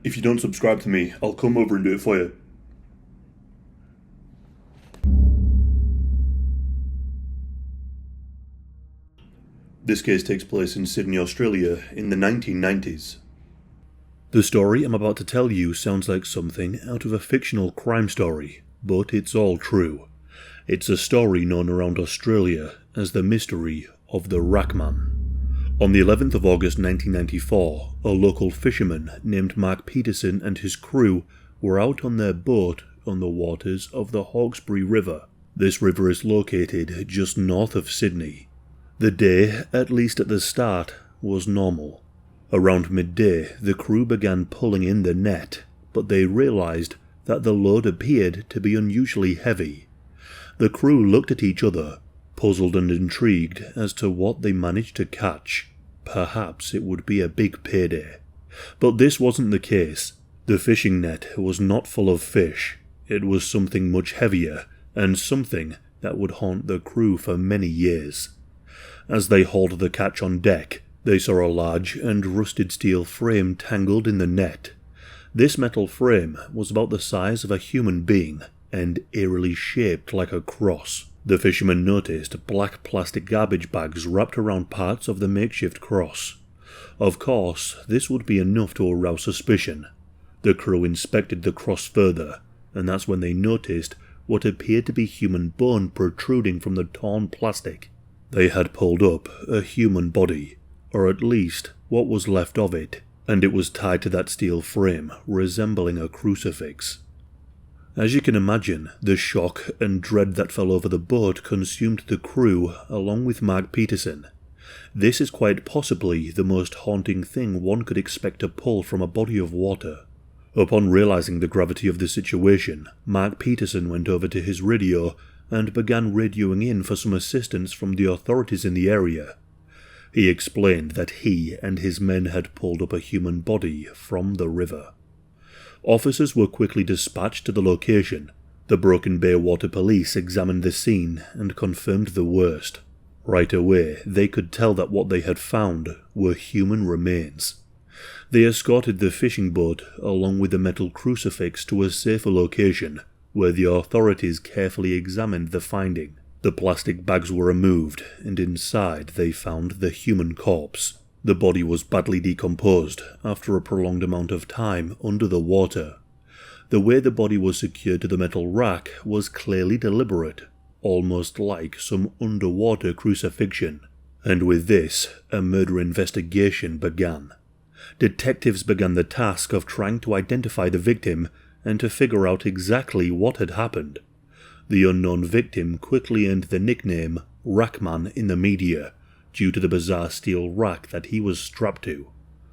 If you don't subscribe to me, I'll come over and do it for you. This case takes place in Sydney, Australia, in the 1990s. The story I'm about to tell you sounds like something out of a fictional crime story, but it's all true. It's a story known around Australia as the mystery of the Rackman. On the 11th of August 1994, a local fisherman named Mark Peterson and his crew were out on their boat on the waters of the Hawkesbury River. This river is located just north of Sydney. The day, at least at the start, was normal. Around midday, the crew began pulling in the net, but they realised that the load appeared to be unusually heavy. The crew looked at each other, puzzled and intrigued as to what they managed to catch. Perhaps it would be a big payday. But this wasn't the case. The fishing net was not full of fish. It was something much heavier, and something that would haunt the crew for many years. As they hauled the catch on deck, they saw a large and rusted steel frame tangled in the net. This metal frame was about the size of a human being, and eerily shaped like a cross. The fishermen noticed black plastic garbage bags wrapped around parts of the makeshift cross. Of course, this would be enough to arouse suspicion. The crew inspected the cross further, and that's when they noticed what appeared to be human bone protruding from the torn plastic. They had pulled up a human body, or at least what was left of it, and it was tied to that steel frame, resembling a crucifix. As you can imagine, the shock and dread that fell over the boat consumed the crew along with Mark Peterson. This is quite possibly the most haunting thing one could expect to pull from a body of water. Upon realizing the gravity of the situation, Mark Peterson went over to his radio and began radioing in for some assistance from the authorities in the area. He explained that he and his men had pulled up a human body from the river. Officers were quickly dispatched to the location. The Broken Bay Water Police examined the scene and confirmed the worst. Right away, they could tell that what they had found were human remains. They escorted the fishing boat along with the metal crucifix to a safer location, where the authorities carefully examined the finding. The plastic bags were removed, and inside they found the human corpse. The body was badly decomposed after a prolonged amount of time under the water. The way the body was secured to the metal rack was clearly deliberate, almost like some underwater crucifixion. And with this, a murder investigation began. Detectives began the task of trying to identify the victim and to figure out exactly what had happened. The unknown victim quickly earned the nickname Rackman in the media, due to the bizarre steel rack that he was strapped to.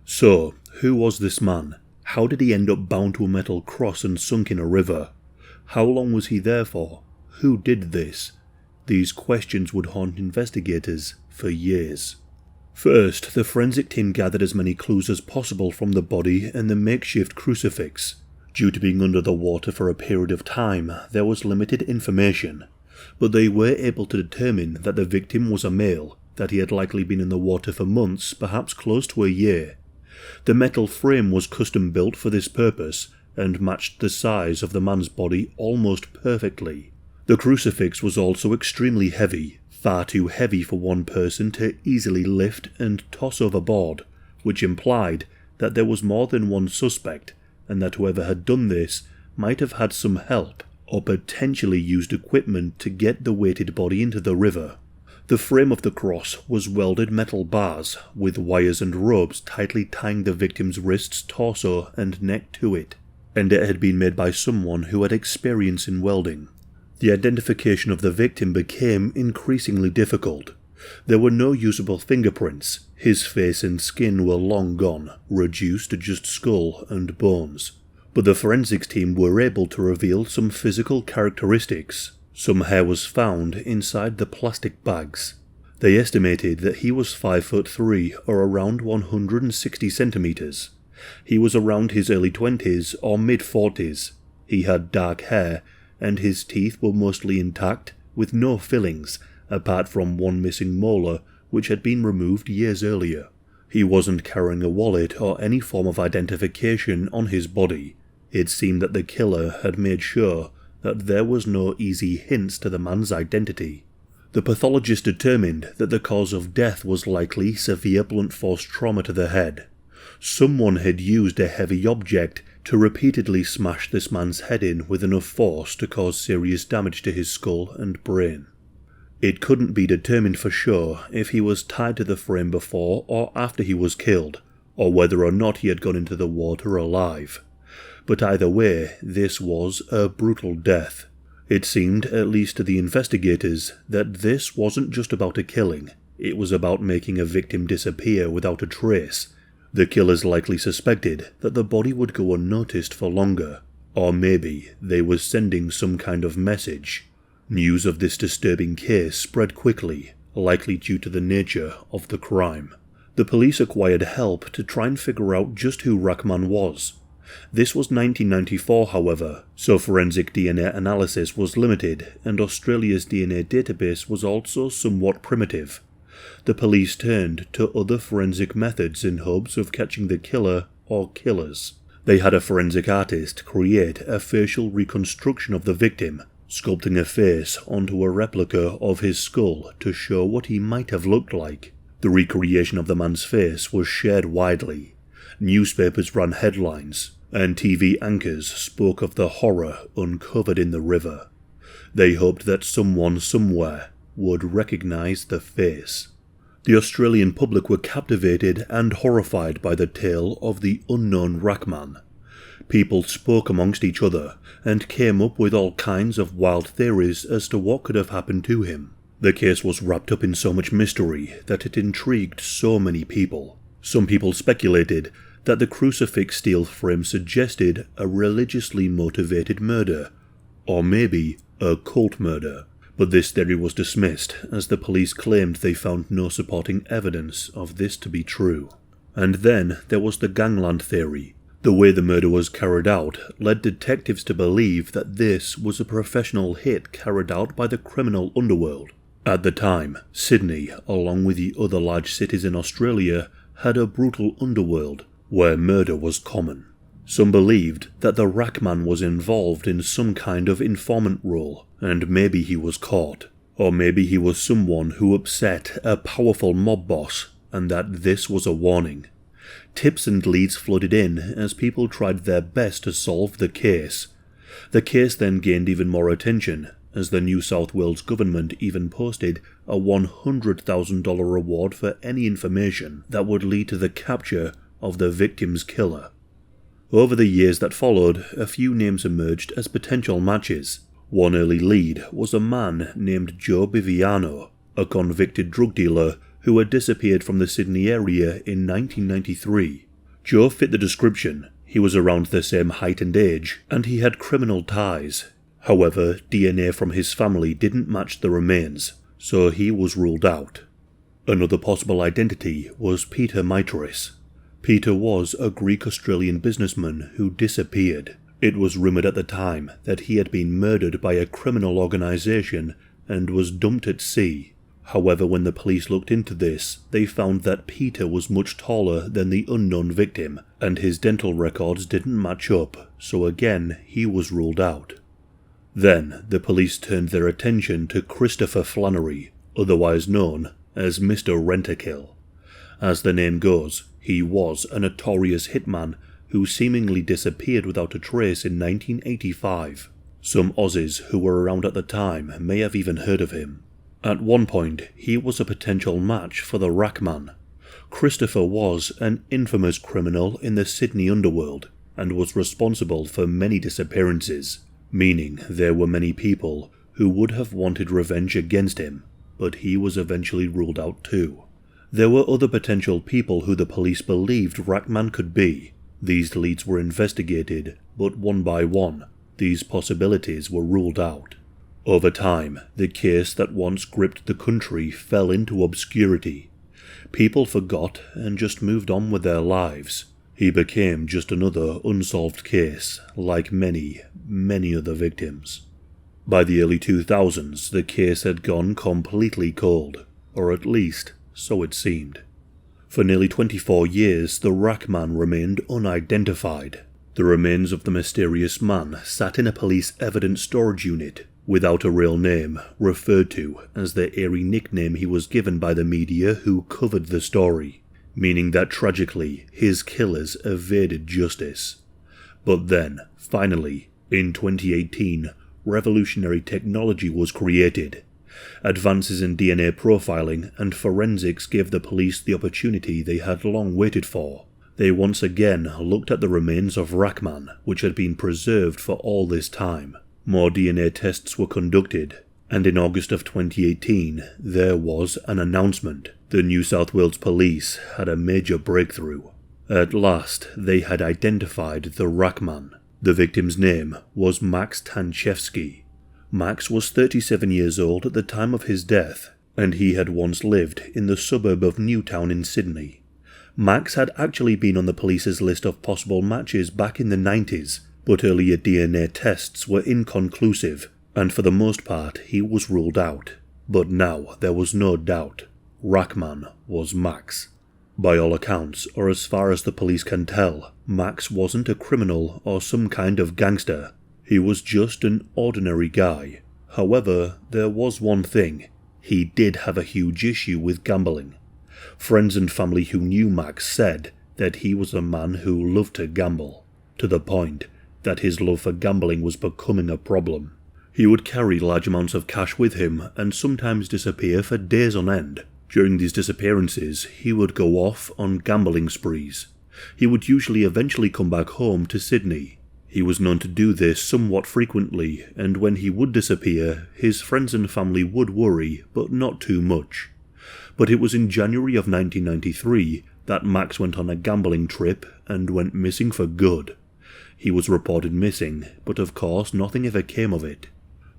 So, who was this man? How did he end up bound to a metal cross and sunk in a river? How long was he there for? Who did this? These questions would haunt investigators for years. First, the forensic team gathered as many clues as possible from the body and the makeshift crucifix. Due to being under the water for a period of time, there was limited information, but they were able to determine that the victim was a male, that he had likely been in the water for months, perhaps close to a year. The metal frame was custom built for this purpose, and matched the size of the man's body almost perfectly. The crucifix was also extremely heavy, far too heavy for one person to easily lift and toss overboard, which implied that there was more than one suspect, and that whoever had done this might have had some help, or potentially used equipment to get the weighted body into the river. The frame of the cross was welded metal bars, with wires and ropes tightly tying the victim's wrists, torso, and neck to it, and it had been made by someone who had experience in welding. The identification of the victim became increasingly difficult. There were no usable fingerprints. His face and skin were long gone, reduced to just skull and bones. But the forensics team were able to reveal some physical characteristics. Some hair was found inside the plastic bags. They estimated that he was 5'3", or around 160 centimeters. He was around his early 20s or mid-40s. He had dark hair, and his teeth were mostly intact, with no fillings, apart from one missing molar which had been removed years earlier. He wasn't carrying a wallet or any form of identification on his body. It seemed that the killer had made sure that there was no easy hints to the man's identity. The pathologist determined that the cause of death was likely severe blunt force trauma to the head. Someone had used a heavy object to repeatedly smash this man's head in with enough force to cause serious damage to his skull and brain. It couldn't be determined for sure if he was tied to the frame before or after he was killed, or whether or not he had gone into the water alive. But either way, this was a brutal death. It seemed, at least to the investigators, that this wasn't just about a killing. It was about making a victim disappear without a trace. The killers likely suspected that the body would go unnoticed for longer, or maybe they were sending some kind of message. News of this disturbing case spread quickly, likely due to the nature of the crime. The police acquired help to try and figure out just who Rackman was. This was 1994, however, so forensic DNA analysis was limited, and Australia's DNA database was also somewhat primitive. The police turned to other forensic methods in hopes of catching the killer or killers. They had a forensic artist create a facial reconstruction of the victim, sculpting a face onto a replica of his skull to show what he might have looked like. The recreation of the man's face was shared widely. Newspapers ran headlines, and TV anchors spoke of the horror uncovered in the river. They hoped that someone somewhere would recognise the face. The Australian public were captivated and horrified by the tale of the unknown Rackman. People spoke amongst each other and came up with all kinds of wild theories as to what could have happened to him. The case was wrapped up in so much mystery that it intrigued so many people. Some people speculated that the crucifix steel frame suggested a religiously motivated murder, or maybe a cult murder, but this theory was dismissed as the police claimed they found no supporting evidence of this to be true. And then there was the gangland theory. The way the murder was carried out led detectives to believe that this was a professional hit carried out by the criminal underworld. At the time, Sydney, along with the other large cities in Australia, had a brutal underworld where murder was common. Some believed that the Rackman was involved in some kind of informant role, and maybe he was caught, or maybe he was someone who upset a powerful mob boss, and that this was a warning. Tips and leads flooded in as people tried their best to solve the case. The case then gained even more attention, as the New South Wales government even posted a $100,000 reward for any information that would lead to the capture of the victim's killer. Over the years that followed, a few names emerged as potential matches. One early lead was a man named Joe Biviano, a convicted drug dealer who had disappeared from the Sydney area in 1993. Joe fit the description. He was around the same height and age, and he had criminal ties. However, DNA from his family didn't match the remains, so he was ruled out. Another possible identity was Peter Mitris. Peter was a Greek-Australian businessman who disappeared. It was rumoured at the time that he had been murdered by a criminal organisation and was dumped at sea. However, when the police looked into this, they found that Peter was much taller than the unknown victim, and his dental records didn't match up, so again he was ruled out. Then the police turned their attention to Christopher Flannery, otherwise known as Mr. Rent-A-Kill. As the name goes, he was a notorious hitman who seemingly disappeared without a trace in 1985. Some Aussies who were around at the time may have even heard of him. At one point, he was a potential match for the Rackman. Christopher was an infamous criminal in the Sydney underworld and was responsible for many disappearances, meaning there were many people who would have wanted revenge against him, but he was eventually ruled out too. There were other potential people who the police believed Rackman could be. These leads were investigated, but one by one, these possibilities were ruled out. Over time, the case that once gripped the country fell into obscurity. People forgot and just moved on with their lives. He became just another unsolved case, like many, many other victims. By the early 2000s, the case had gone completely cold, or at least, so it seemed. For nearly 24 years, the Rackman remained unidentified. The remains of the mysterious man sat in a police evidence storage unit, without a real name, referred to as the eerie nickname he was given by the media who covered the story, meaning that tragically, his killers evaded justice. But then, finally, in 2018, revolutionary technology was created. Advances in DNA profiling and forensics gave the police the opportunity they had long waited for. They once again looked at the remains of Rackman, which had been preserved for all this time. More DNA tests were conducted, and in August of 2018, there was an announcement. The New South Wales Police had a major breakthrough. At last, they had identified the Rackman. The victim's name was Max Tanchevsky. Max was 37 years old at the time of his death, and he had once lived in the suburb of Newtown in Sydney. Max had actually been on the police's list of possible matches back in the 90s, but earlier DNA tests were inconclusive, and for the most part he was ruled out. But now there was no doubt. Rackman was Max. By all accounts, or as far as the police can tell, Max wasn't a criminal or some kind of gangster. He was just an ordinary guy. However, there was one thing. He did have a huge issue with gambling. Friends and family who knew Max said that he was a man who loved to gamble, to the point that his love for gambling was becoming a problem. He would carry large amounts of cash with him and sometimes disappear for days on end. During these disappearances, he would go off on gambling sprees. He would usually eventually come back home to Sydney. He was known to do this somewhat frequently, and when he would disappear, his friends and family would worry, but not too much. But it was in January of 1993 that Max went on a gambling trip and went missing for good. He was reported missing, but of course nothing ever came of it.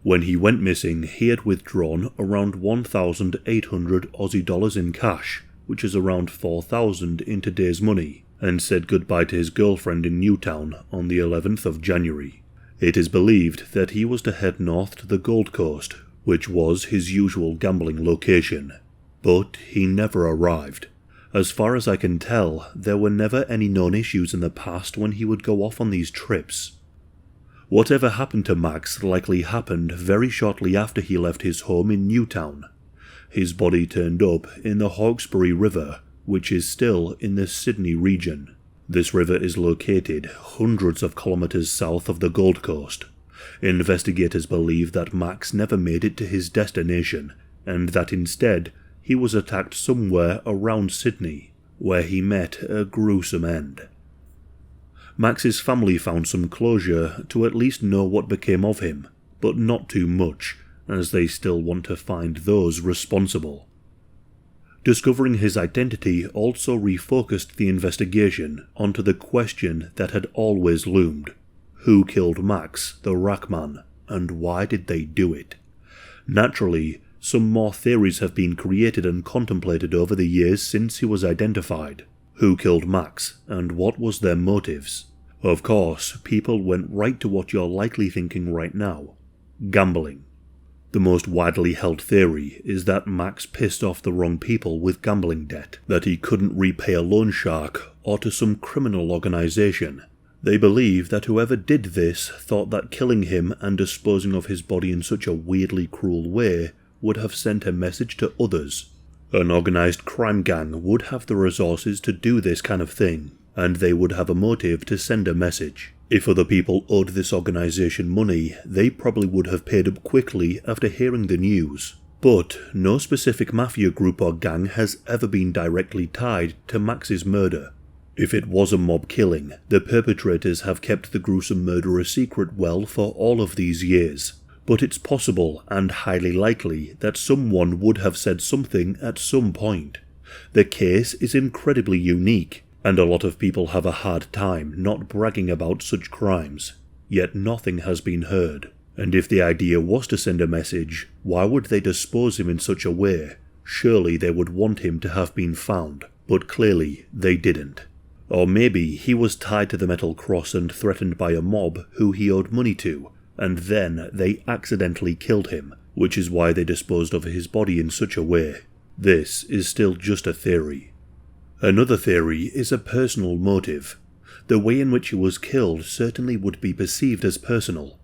When he went missing, he had withdrawn around 1,800 Aussie dollars in cash, which is around 4,000 in today's money, and said goodbye to his girlfriend in Newtown on the 11th of January. It is believed that he was to head north to the Gold Coast, which was his usual gambling location. But he never arrived. As far as I can tell, there were never any known issues in the past when he would go off on these trips. Whatever happened to Max likely happened very shortly after he left his home in Newtown. His body turned up in the Hawkesbury River, which is still in the Sydney region. This river is located hundreds of kilometres south of the Gold Coast. Investigators believe that Max never made it to his destination, and that instead he was attacked somewhere around Sydney, where he met a gruesome end. Max's family found some closure to at least know what became of him, but not too much, as they still want to find those responsible. Discovering his identity also refocused the investigation onto the question that had always loomed. Who killed Max, the Rackman, and why did they do it? Naturally, some more theories have been created and contemplated over the years since he was identified. Who killed Max, and what was their motives? Of course, people went right to what you're likely thinking right now. Gambling. The most widely held theory is that Max pissed off the wrong people with gambling debt, that he couldn't repay a loan shark or to some criminal organization. They believe that whoever did this thought that killing him and disposing of his body in such a weirdly cruel way would have sent a message to others. An organized crime gang would have the resources to do this kind of thing, and they would have a motive to send a message. If other people owed this organization money, they probably would have paid up quickly after hearing the news. But no specific mafia group or gang has ever been directly tied to Max's murder. If it was a mob killing, the perpetrators have kept the gruesome murder a secret well for all of these years. But it's possible and highly likely that someone would have said something at some point. The case is incredibly unique, and a lot of people have a hard time not bragging about such crimes. Yet nothing has been heard. And if the idea was to send a message, why would they dispose him in such a way? Surely they would want him to have been found, but clearly they didn't. Or maybe he was tied to the metal cross and threatened by a mob who he owed money to, and then they accidentally killed him, which is why they disposed of his body in such a way. This is still just a theory. Another theory is a personal motive. The way in which he was killed certainly would be perceived as personal.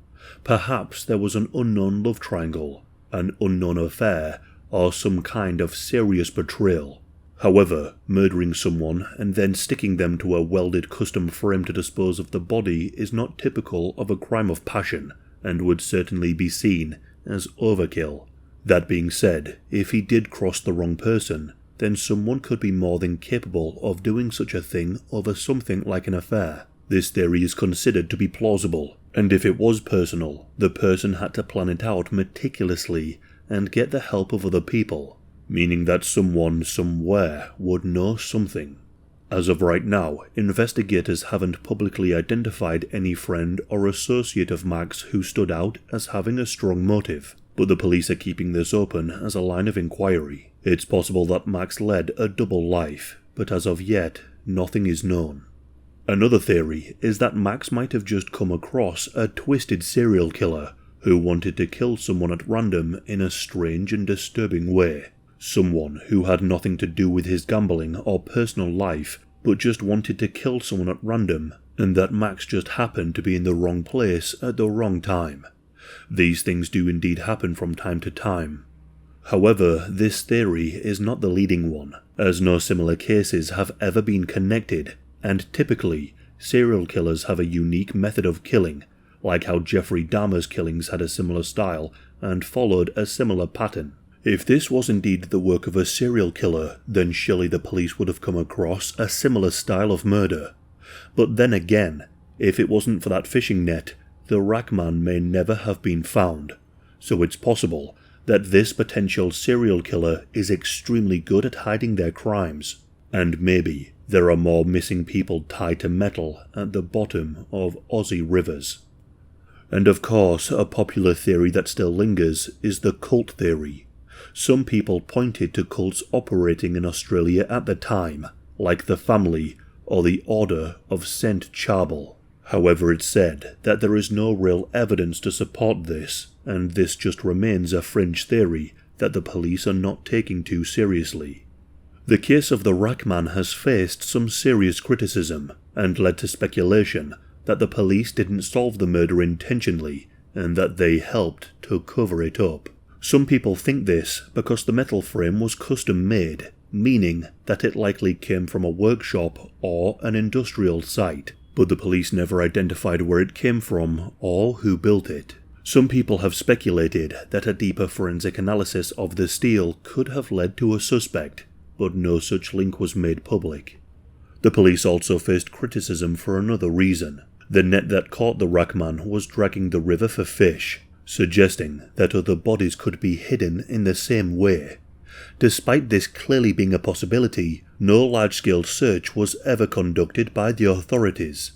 Perhaps there was an unknown love triangle, an unknown affair, or some kind of serious betrayal. However, murdering someone and then sticking them to a welded custom frame to dispose of the body is not typical of a crime of passion, and would certainly be seen as overkill. That being said, if he did cross the wrong person, then someone could be more than capable of doing such a thing over something like an affair. This theory is considered to be plausible, and if it was personal, the person had to plan it out meticulously and get the help of other people, meaning that someone somewhere would know something. As of right now, investigators haven't publicly identified any friend or associate of Max who stood out as having a strong motive, but the police are keeping this open as a line of inquiry. It's possible that Max led a double life, but as of yet, nothing is known. Another theory is that Max might have just come across a twisted serial killer who wanted to kill someone at random in a strange and disturbing way. Someone who had nothing to do with his gambling or personal life, but just wanted to kill someone at random, and that Max just happened to be in the wrong place at the wrong time. These things do indeed happen from time to time. However, this theory is not the leading one, as no similar cases have ever been connected, and typically, serial killers have a unique method of killing, like how Jeffrey Dahmer's killings had a similar style and followed a similar pattern. If this was indeed the work of a serial killer, then surely the police would have come across a similar style of murder. But then again, if it wasn't for that fishing net, the Rackman may never have been found, so it's possible that this potential serial killer is extremely good at hiding their crimes, and maybe there are more missing people tied to metal at the bottom of Aussie rivers. And of course, a popular theory that still lingers is the cult theory. Some people pointed to cults operating in Australia at the time, like the Family or the Order of St. Charbel. However, it's said that there is no real evidence to support this, and this just remains a fringe theory that the police are not taking too seriously. The case of the Rackman has faced some serious criticism, and led to speculation that the police didn't solve the murder intentionally, and that they helped to cover it up. Some people think this because the metal frame was custom made, meaning that it likely came from a workshop or an industrial site, but the police never identified where it came from or who built it. Some people have speculated that a deeper forensic analysis of the steel could have led to a suspect, but no such link was made public. The police also faced criticism for another reason. The net that caught the Rackman was dragging the river for fish, suggesting that other bodies could be hidden in the same way. Despite this clearly being a possibility, no large-scale search was ever conducted by the authorities.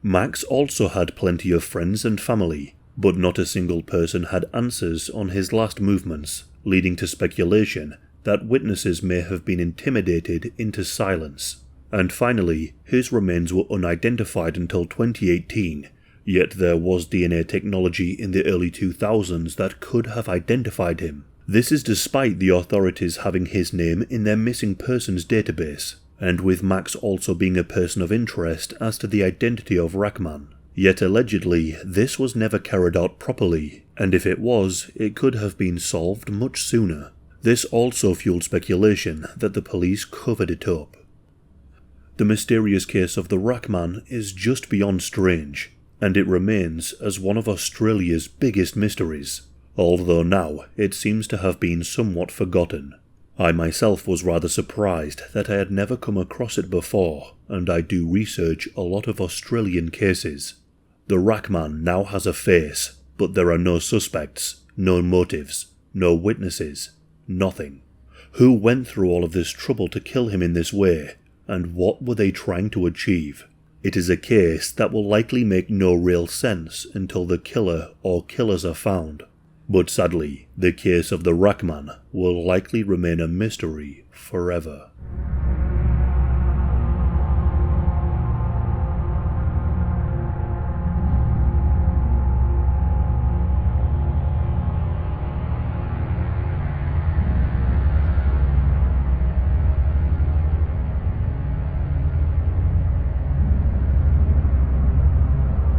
Max also had plenty of friends and family, but not a single person had answers on his last movements, leading to speculation that witnesses may have been intimidated into silence. And finally, his remains were unidentified until 2018, yet there was DNA technology in the early 2000s that could have identified him. This is despite the authorities having his name in their missing persons database, and with Max also being a person of interest as to the identity of Rackman. Yet allegedly, this was never carried out properly, and if it was, it could have been solved much sooner. This also fueled speculation that the police covered it up. The mysterious case of the Rackman is just beyond strange, and it remains as one of Australia's biggest mysteries, although now it seems to have been somewhat forgotten. I myself was rather surprised that I had never come across it before, and I do research a lot of Australian cases. The Rackman now has a face, but there are no suspects, no motives, no witnesses, nothing. Who went through all of this trouble to kill him in this way, and what were they trying to achieve? It is a case that will likely make no real sense until the killer or killers are found. But sadly, the case of the Rackman will likely remain a mystery forever.